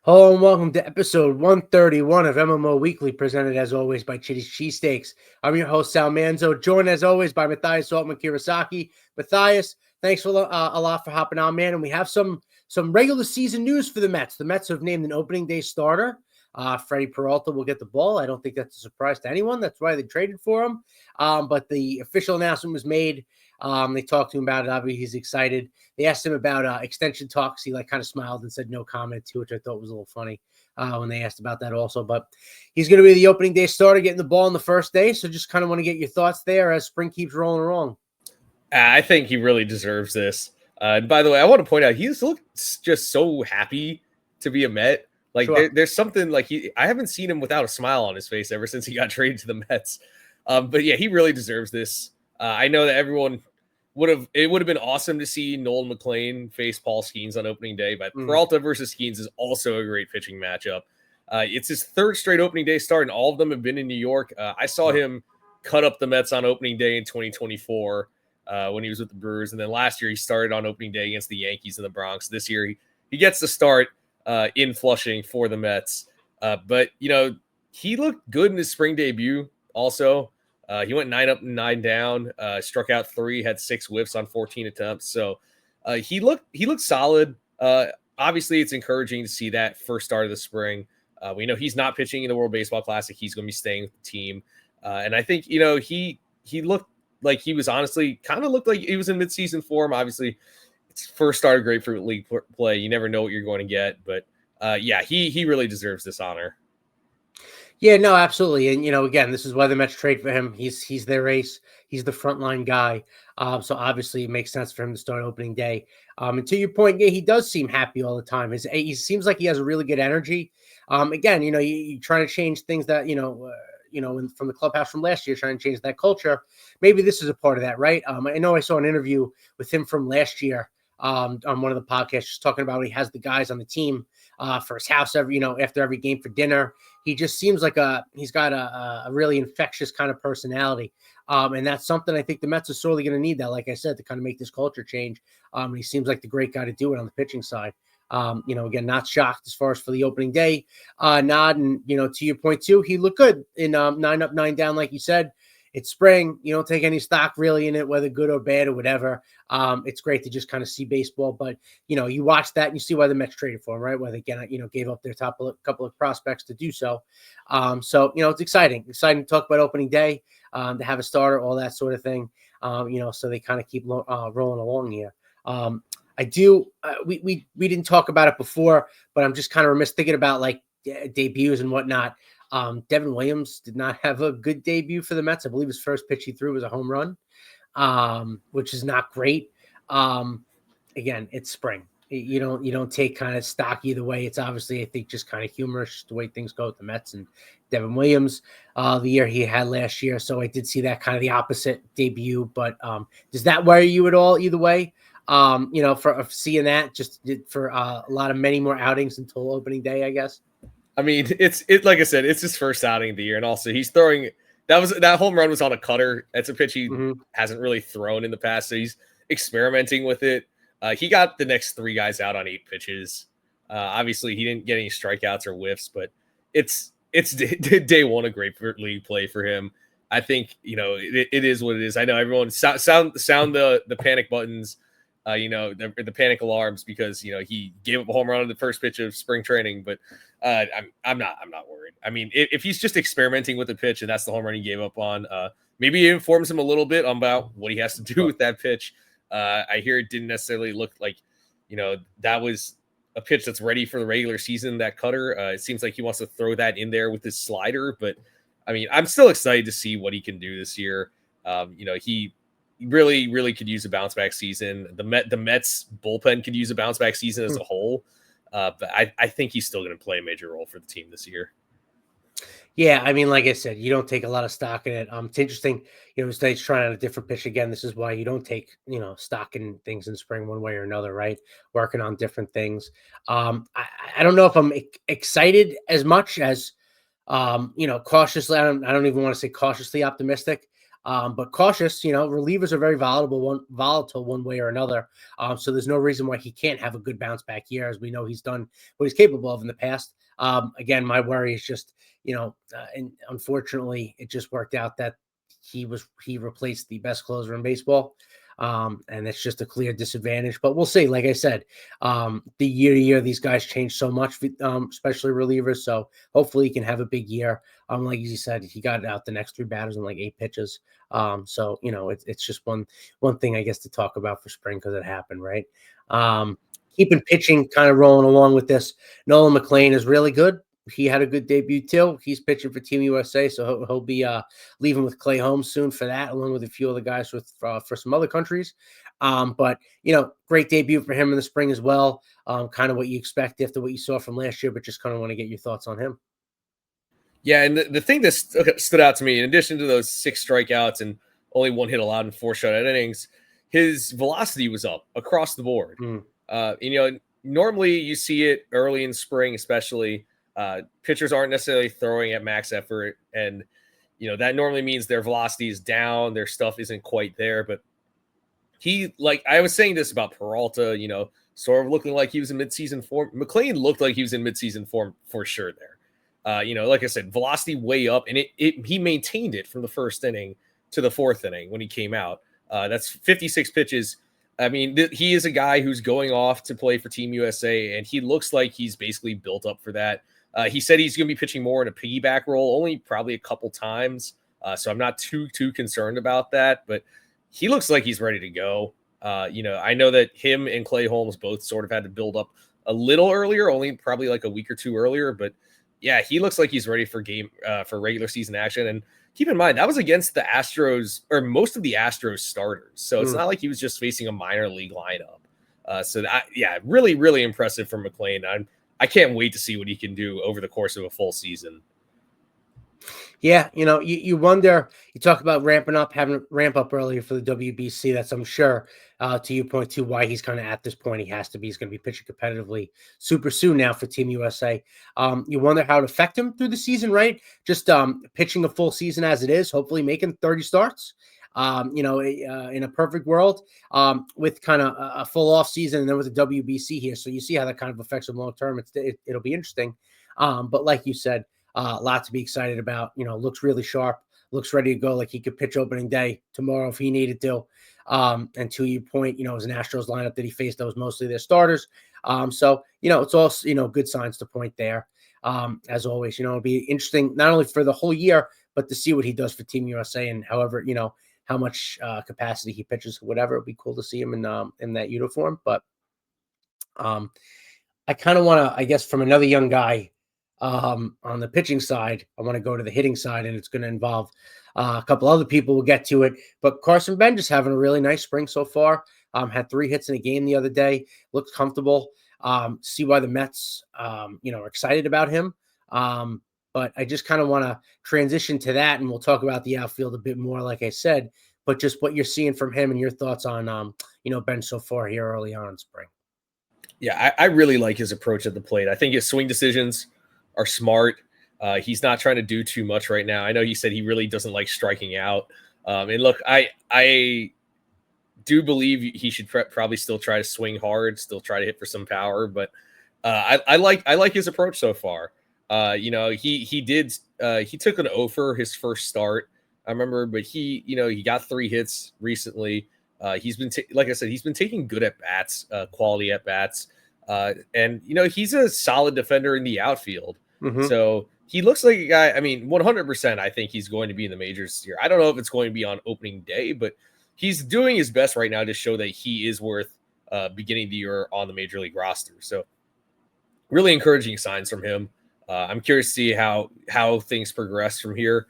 Hello and welcome to episode 131 of MMO Weekly, presented as always by Chitty's Cheesesteaks. I'm your host, Sal Manzo, joined as always by Matthias Altman Kirasaki. Matthias, thanks for a lot for hopping on, man. And we have some regular season news for the Mets. The Mets have named an opening day starter. Freddy Peralta will get the ball. I don't think that's a surprise to anyone. That's why they traded for him. But the official announcement was made. They talked to him about it. Obviously, he's excited. They asked him about extension talks. He kind of smiled and said no comment to, which I thought was a little funny when they asked about that also. But he's going to be the opening day starter, getting the ball on the first day. So just kind of want to get your thoughts there as spring keeps rolling along. I think he really deserves this. And by the way, I want to point out he's looks just so happy to be a Met. Like Sure. there's something like I haven't seen him without a smile on his face ever since he got traded to the Mets. But yeah, he really deserves this. I know that everyone would have been awesome to see Nolan McLean face Paul Skeens on opening day, but Peralta versus Skeens is also a great pitching matchup. It's his third straight opening day start, and all of them have been in New York. I saw him cut up the Mets on opening day in 2024 when he was with the Brewers, and then last year he started on opening day against the Yankees in the Bronx. This year he gets to start in Flushing for the Mets. But, he looked good in his spring debut also. He went 9 up and 9 down, struck out 3, had 6 whiffs on 14 attempts. So he looked solid. Obviously, it's encouraging to see that first start of the spring. We know he's not pitching in the World Baseball Classic. He's going to be staying with the team. And I think, he looked like he was honestly kind of looked like he was in midseason form. Obviously, it's first start of Grapefruit League play. You never know what you're going to get. But, he really deserves this honor. Yeah, no, absolutely. And, again, this is why the Mets trade for him. He's their ace. He's the frontline guy. So obviously it makes sense for him to start opening day. And to your point, yeah, he does seem happy all the time. He seems like he has a really good energy. Again, you're trying to change things that, from the clubhouse from last year, trying to change that culture. Maybe this is a part of that, right? I know I saw an interview with him from last year on one of the podcasts, just talking about he has the guys on the team for his house after every game for dinner. He just seems like he's got a really infectious kind of personality. And that's something I think the Mets are sorely going to need that, like I said, to kind of make this culture change. He seems like the great guy to do it on the pitching side. Again, not shocked as far as for the opening day nod. And, to your point too, he looked good in 9 up, 9 down, like you said. It's spring. You don't take any stock really in it, whether good or bad or whatever. It's great to just kind of see baseball, but you watch that and you see why the Mets traded for him, right? Where they gave up their couple of prospects to do so. It's exciting to talk about opening day, to have a starter, all that sort of thing. So they kind of keep rolling along here. I do. We didn't talk about it before, but I'm just kind of remiss thinking about like debuts and whatnot. Devin Williams did not have a good debut for the Mets. I believe his first pitch he threw was a home run, which is not great. Again, it's spring. You don't take kind of stock either way. It's obviously, I think, just kind of humorous the way things go with the Mets and Devin Williams the year he had last year. So I did see that kind of the opposite debut. But does that worry you at all either way? For seeing that just for a lot of many more outings until opening day, I guess. I mean, it's like I said, it's his first outing of the year, and also he's throwing that home run was on a cutter. That's a pitch he hasn't really thrown in the past, so he's experimenting with it. He got the next 3 guys out on 8 pitches. Obviously, he didn't get any strikeouts or whiffs, but it's day one of Grapefruit League play for him. I think it is what it is. I know everyone sound the panic buttons. The panic alarms because he gave up a home run on the first pitch of spring training, but I'm not worried. I mean, if he's just experimenting with the pitch and that's the home run he gave up on, maybe it informs him a little bit about what he has to do with that pitch. I hear it didn't necessarily look like that was a pitch that's ready for the regular season. That cutter, it seems like he wants to throw that in there with his slider, but I mean, I'm still excited to see what he can do this year. He really could use a bounce back season. The Mets bullpen could use a bounce back season as a whole. But I think he's still going to play a major role for the team this year. Yeah, I mean, like I said, you don't take a lot of stock in it. It's interesting, State's trying out a different pitch again. This is why you don't take, stock in things in spring one way or another, right? Working on different things. I don't know if I'm excited as much as, cautiously. I don't even want to say cautiously optimistic. But cautious, relievers are very volatile one way or another. So there's no reason why he can't have a good bounce back year, as we know he's done what he's capable of in the past. Again, my worry is just, and unfortunately, it just worked out that he replaced the best closer in baseball. And it's just a clear disadvantage, but we'll see. Like I said, the year to year, these guys change so much, especially relievers. So hopefully he can have a big year. Like you said, he got out the next 3 batters in like 8 pitches. So, it's just one thing, I guess, to talk about for spring, because it happened, right? Keeping pitching kind of rolling along with this. Nolan McLean is really good. He had a good debut too. He's pitching for Team USA, so he'll be leaving with Clay Holmes soon for that, along with a few other guys for some other countries. But great debut for him in the spring as well. Kind of what you expect after what you saw from last year, but just kind of want to get your thoughts on him. Yeah, and the thing that stood out to me, in addition to those 6 strikeouts and only 1 hit allowed in 4 shutout innings, his velocity was up across the board. Normally you see it early in spring, especially. Pitchers aren't necessarily throwing at max effort, and that normally means their velocity is down, their stuff isn't quite there. But I was saying this about Peralta, sort of looking like he was in midseason form. McLean looked like he was in midseason form for sure there. Like I said, velocity way up, and he maintained it from the first inning to the 4th inning when he came out. That's 56 pitches. I mean, he is a guy who's going off to play for Team USA, and he looks like he's basically built up for that. He said he's going to be pitching more in a piggyback role, only probably a couple times. So I'm not too concerned about that, but he looks like he's ready to go. I know that him and Clay Holmes both sort of had to build up a little earlier, only probably like a week or 2 earlier. But yeah, he looks like he's ready for regular season action. And keep in mind, that was against the Astros, or most of the Astros starters. So it's not like he was just facing a minor league lineup. Really, really impressive from McLean. I can't wait to see what he can do over the course of a full season. Yeah, you wonder, you talk about having to ramp up earlier for the WBC. That's, I'm sure, to your point too, why he's kind of at this point. He has to be. He's going to be pitching competitively super soon now for Team USA. You wonder how it affect him through the season, right? Just pitching a full season as it is, hopefully making 30 starts. In a perfect world, with kind of a full off season, and then with the WBC here. So you see how that kind of affects him long term. It'll be interesting. But like you said, a lot to be excited about. Looks really sharp, looks ready to go. Like he could pitch opening day tomorrow if he needed to. And to your point, it was an Astros lineup that he faced that was mostly their starters. So it's all good signs to point there. As always, it'll be interesting not only for the whole year, but to see what he does for Team USA, and however, how much capacity he pitches, whatever. It'd be cool to see him in that uniform. But I kind of want to, I guess, from another young guy on the pitching side, I want to go to the hitting side, and it's going to involve a couple other people. We'll get to it. But Carson Benge is having a really nice spring so far. Had 3 hits in a game the other day. Looked comfortable. See why the Mets, are excited about him. But I just kind of want to transition to that, and we'll talk about the outfield a bit more, like I said, but just what you're seeing from him and your thoughts on, Benge so far here early on in spring. Yeah, I really like his approach at the plate. I think his swing decisions are smart. He's not trying to do too much right now. I know he said he really doesn't like striking out. And look, I do believe he should probably still try to swing hard, still try to hit for some power, but I like his approach so far. He took an offer his first start, I remember, but he got 3 hits recently. He's been like I said, he's been taking good at bats, quality at bats, and he's a solid defender in the outfield. Mm-hmm. So he looks like a guy. I mean, 100%. I think he's going to be in the majors this year. I don't know if it's going to be on opening day, but he's doing his best right now to show that he is worth beginning the year on the major league roster. So really encouraging signs from him. I'm curious to see how things progress from here,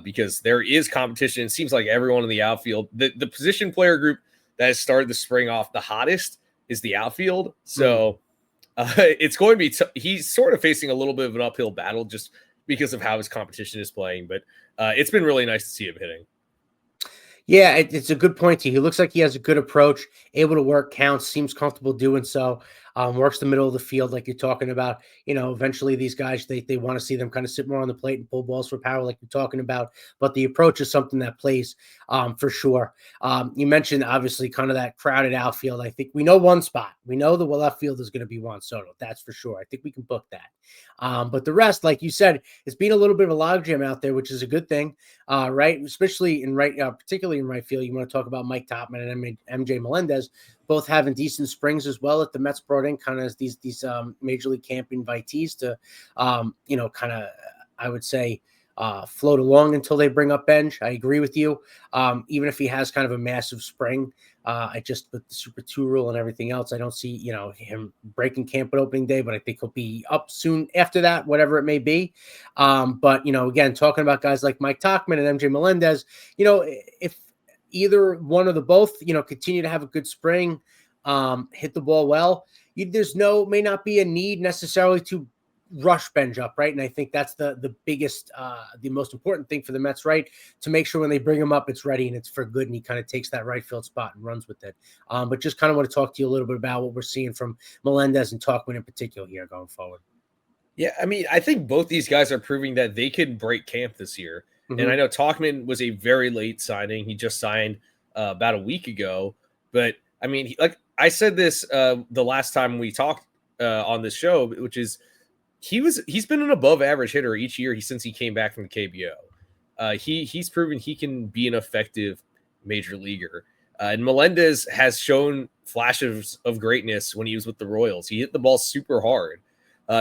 because there is competition. It seems like everyone in the outfield, the position player group that has started the spring off the hottest is the outfield. So it's going to be he's sort of facing a little bit of an uphill battle just because of how his competition is playing. But it's been really nice to see him hitting. Yeah, it's a good point. He looks like he has a good approach, able to work counts, seems comfortable doing so. works the middle of the field like you're talking about. Eventually these guys, they want to see them kind of sit more on the plate and pull balls for power like you're talking about. But the approach is something that plays for sure. You mentioned obviously kind of that crowded outfield. I think we know one spot. We know the left field is going to be Juan Soto. That's for sure. I think we can book that. But the rest, like you said, it's been a little bit of a logjam out there, which is a good thing, right? Especially in particularly in right field. You want to talk about Mike Topman and MJ Melendez, both having decent springs as well. That the Mets brought in kind of as these major league camp invitees to, kind of, I would say, float along until they bring up Benge. I agree with you. Even if he has kind of a massive spring, I just with the Super 2 rule and everything else, I don't see him breaking camp at opening day, but I think he'll be up soon after that, whatever it may be. But again, talking about guys like Mike Topman and MJ Melendez, if either one of the both, continue to have a good spring, hit the ball well, may not be a need necessarily to rush Benge up, right? And I think that's the biggest, the most important thing for the Mets, right? To make sure when they bring him up, it's ready and it's for good, and he kind of takes that right field spot and runs with it. But just kind of want to talk to you a little bit about what we're seeing from Melendez and Topman in particular here going forward. Yeah, I mean, I think both these guys are proving that they can break camp this year. Mm-hmm. And I know Topman was a very late signing. He just signed about a week ago. But I mean, like I said this the last time we talked on this show, which is he's been an above average hitter each year since he came back from the KBO. He's proven he can be an effective major leaguer. And Melendez has shown flashes of greatness when he was with the Royals. He hit the ball super hard.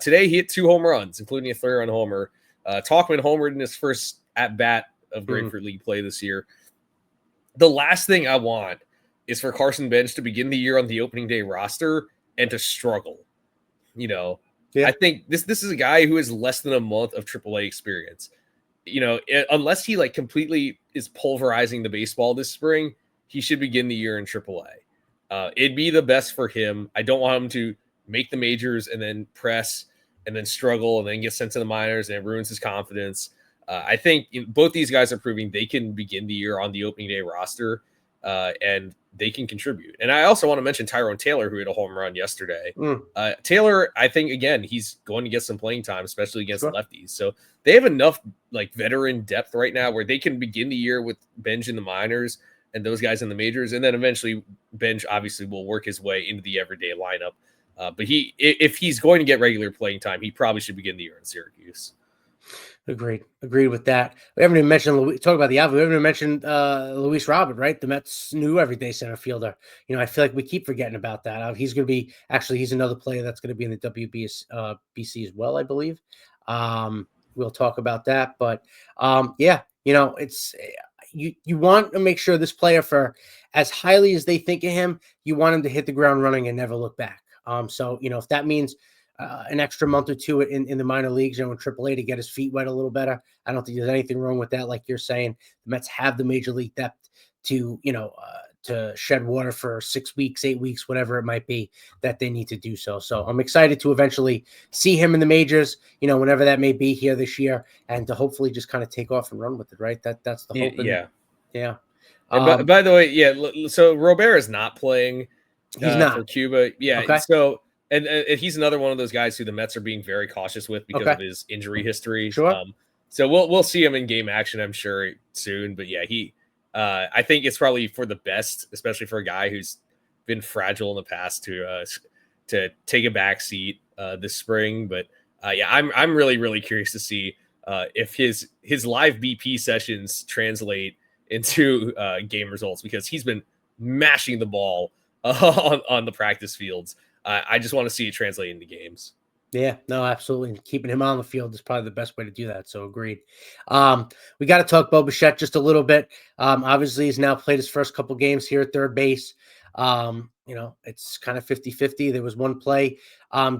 Today, he hit 2 home runs, including a 3-run homer. Topman homered in his first at-bat of Grapefruit League play this year. The last thing I want is for Carson Benge to begin the year on the opening day roster and to struggle. I think this is a guy who has less than a month of AAA experience. Unless he completely is pulverizing the baseball this spring, he should begin the year in AAA. It'd be the best for him. I don't want him to make the majors and then press and then struggle and then get sent to the minors, and it ruins his confidence. I think both these guys are proving they can begin the year on the opening day roster and they can contribute. And I also want to mention Tyrone Taylor, who hit a home run yesterday. Taylor, I think, again, he's going to get some playing time, especially against lefties. So they have enough veteran depth right now where they can begin the year with Benge in the minors and those guys in the majors. And then eventually Benge obviously will work his way into the everyday lineup. But if he's going to get regular playing time, he probably should begin the year in Syracuse. Agreed with that. We haven't even mentioned talk about the outfield. We haven't even mentioned Luis Robert, right? The Mets' new everyday center fielder. I feel like we keep forgetting about that. He's going to be he's another player that's going to be in the WBC as well, I believe. We'll talk about that, but it's you want to make sure this player, for as highly as they think of him, you want him to hit the ground running and never look back. So if that means an extra month or two in the minor leagues, in AAA, to get his feet wet a little better, I don't think there's anything wrong with that. Like you're saying, the Mets have the major league depth to to shed water for 6 weeks, 8 weeks, whatever it might be that they need to do so. So I'm excited to eventually see him in the majors, whenever that may be here this year, and to hopefully just kind of take off and run with it. Right. That's the hope. Yeah. By the way, so Robert is not playing. He's not for Cuba. Yeah. Okay. So, and he's another one of those guys who the Mets are being very cautious with because of his injury history. Sure. So we'll see him in game action, I'm sure, soon. But yeah, I think it's probably for the best, especially for a guy who's been fragile in the past, to take a back seat this spring. But I'm really, really curious to see if his live BP sessions translate into game results, because he's been mashing the ball on the practice fields. I just want to see it translate into games. Yeah, no, absolutely. And keeping him on the field is probably the best way to do that. So agreed. We got to talk about Bichette just a little bit. Obviously, he's now played his first couple games here at third base. It's kind of 50-50. There was one play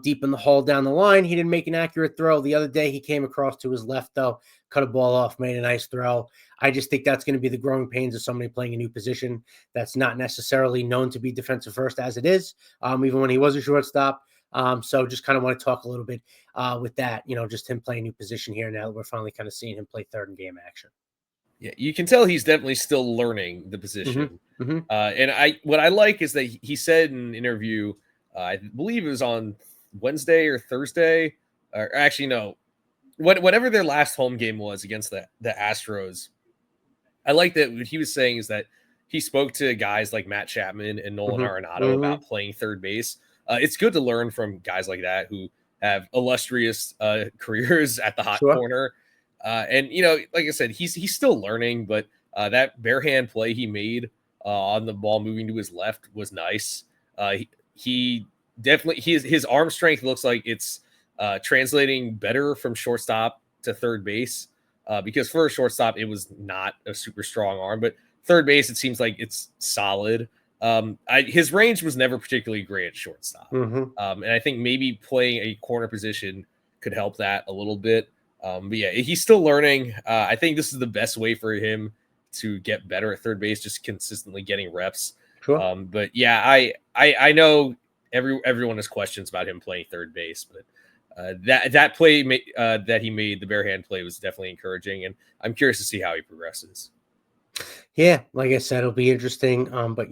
deep in the hole down the line. He didn't make an accurate throw. The other day he came across to his left, though, cut a ball off, made a nice throw. I just think that's going to be the growing pains of somebody playing a new position that's not necessarily known to be defensive first as it is, even when he was a shortstop. So just kind of want to talk a little bit with that, just him playing a new position here now that we're finally kind of seeing him play third in game action. Yeah, you can tell he's definitely still learning the position. And what I like is that he said in an interview I believe it was on Wednesday or Thursday, or actually no, whatever their last home game was against the Astros. I like that what he was saying is that he spoke to guys like Matt Chapman and Nolan Arenado about playing third base. It's good to learn from guys like that who have illustrious careers at the hot corner. And, like I said, he's still learning, but that bare hand play he made on the ball moving to his left was nice. He definitely, his arm strength looks like it's translating better from shortstop to third base. Because for a shortstop, it was not a super strong arm, but third base, it seems like it's solid. His range was never particularly great at shortstop. And I think maybe playing a corner position could help that a little bit. But yeah, he's still learning. I think this is the best way for him to get better at third base, just consistently getting reps. But yeah, I know everyone has questions about him playing third base, but that play that he made, the bare hand play, was definitely encouraging, and I'm curious to see how he progresses. Yeah, like I said, it'll be interesting. But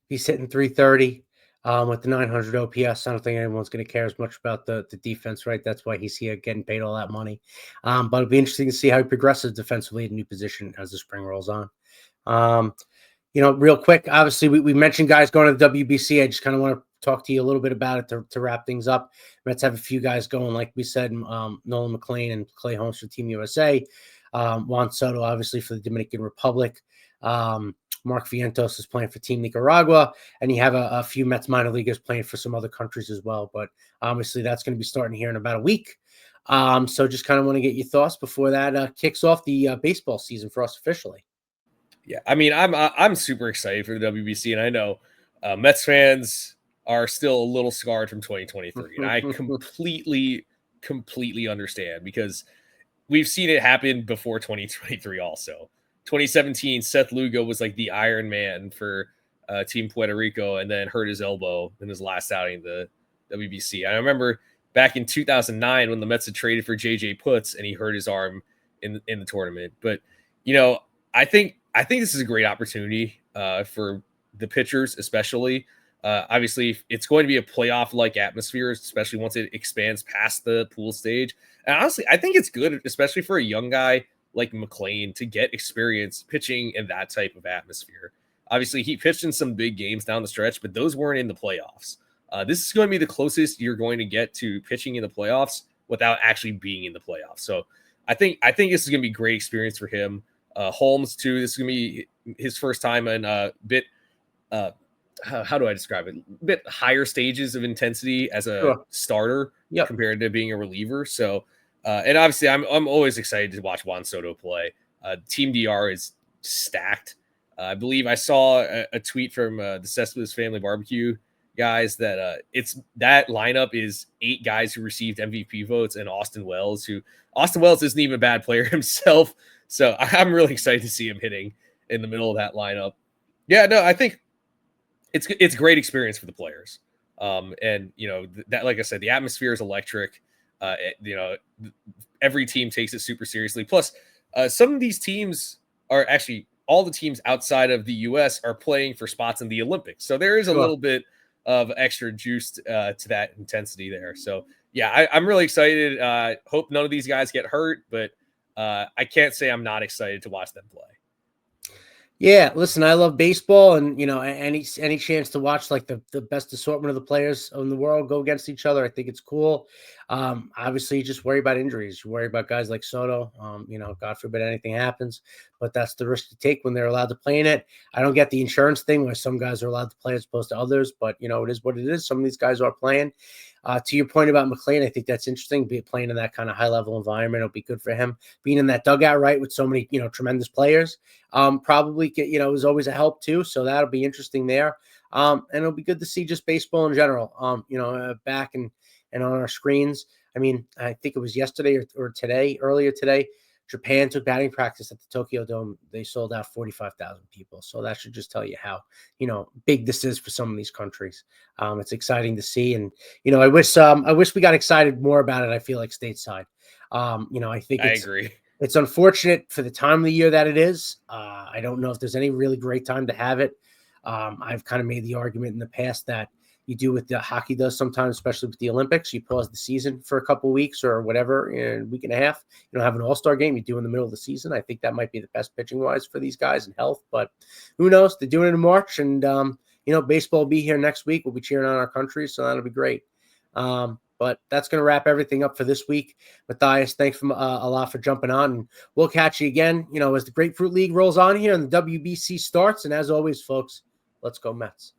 he's hitting 330 with the 900 OPS. I don't think anyone's going to care as much about the defense, right? That's why he's here getting paid all that money. But it'll be interesting to see how he progresses defensively in a new position as the spring rolls on. Real quick, obviously we mentioned guys going to the WBC. I just kind of want to talk to you a little bit about it to wrap things up. Let's have a few guys going, like we said, Nolan McLean and Clay Holmes for Team USA, Juan Soto, obviously, for the Dominican Republic. Mark Vientos is playing for Team Nicaragua, and you have a few Mets minor leaguers playing for some other countries as well. But obviously, that's going to be starting here in about a week. So just kind of want to get your thoughts before that kicks off the baseball season for us officially. Yeah, I mean, I'm super excited for the WBC, and I know Mets fans are still a little scarred from 2023, and I completely understand, because we've seen it happen before 2023 also. 2017, Seth Lugo was like the Iron Man for Team Puerto Rico, and then hurt his elbow in his last outing of the WBC. I remember back in 2009 when the Mets had traded for JJ Putz and he hurt his arm in the tournament. But, I think this is a great opportunity for the pitchers, especially. Obviously, it's going to be a playoff-like atmosphere, especially once it expands past the pool stage. And honestly, I think it's good, especially for a young guy like McLean, to get experience pitching in that type of atmosphere. Obviously, he pitched in some big games down the stretch, but those weren't in the playoffs. This is going to be the closest you're going to get to pitching in the playoffs without actually being in the playoffs. So I think this is going to be a great experience for him. Holmes, too, this is going to be his first time in a bit how do I describe it? A bit higher stages of intensity as a starter compared to being a reliever. So, and obviously I'm always excited to watch Juan Soto play. Team DR is stacked. I believe I saw a tweet from the Cespedes Family Barbecue guys that that lineup is 8 guys who received MVP votes, and Austin Wells isn't even a bad player himself. So I'm really excited to see him hitting in the middle of that lineup. Yeah, no, I think it's great experience for the players. And that, like I said, the atmosphere is electric. Every team takes it super seriously. Plus, some of these teams are actually, all the teams outside of the US are playing for spots in the Olympics. So there is a little bit of extra juice to that intensity there. So yeah, I'm really excited. Hope none of these guys get hurt, but I can't say I'm not excited to watch them play. Yeah, listen, I love baseball, and any chance to watch like the best assortment of the players in the world go against each other, I think it's cool. Obviously, you just worry about injuries. You worry about guys like Soto. God forbid anything happens, but that's the risk to take when they're allowed to play in it. I don't get the insurance thing where some guys are allowed to play as opposed to others, but it is what it is. Some of these guys are playing. To your point about McLean, I think that's interesting. Playing in that kind of high level environment will be good for him. Being in that dugout, right, with so many tremendous players, probably is always a help too. So that'll be interesting there. And it'll be good to see just baseball in general. Back and on our screens. I mean, I think it was yesterday or earlier today. Japan took batting practice at the Tokyo Dome. They sold out 45,000 people. So that should just tell you how, big this is for some of these countries. It's exciting to see. And, I wish we got excited more about it. I feel like stateside. I think I agree. It's unfortunate for the time of the year that it is. I don't know if there's any really great time to have it. I've kind of made the argument in the past that, you do what the hockey does sometimes, especially with the Olympics. You pause the season for a couple weeks or whatever, in a week and a half. You don't have an all-star game you do in the middle of the season. I think that might be the best pitching-wise for these guys in health, but who knows? They're doing it in March, and, baseball will be here next week. We'll be cheering on our country, so that'll be great. But that's going to wrap everything up for this week. Matthias, thanks a lot for jumping on, and we'll catch you again, as the Grapefruit League rolls on here and the WBC starts. And as always, folks, let's go Mets.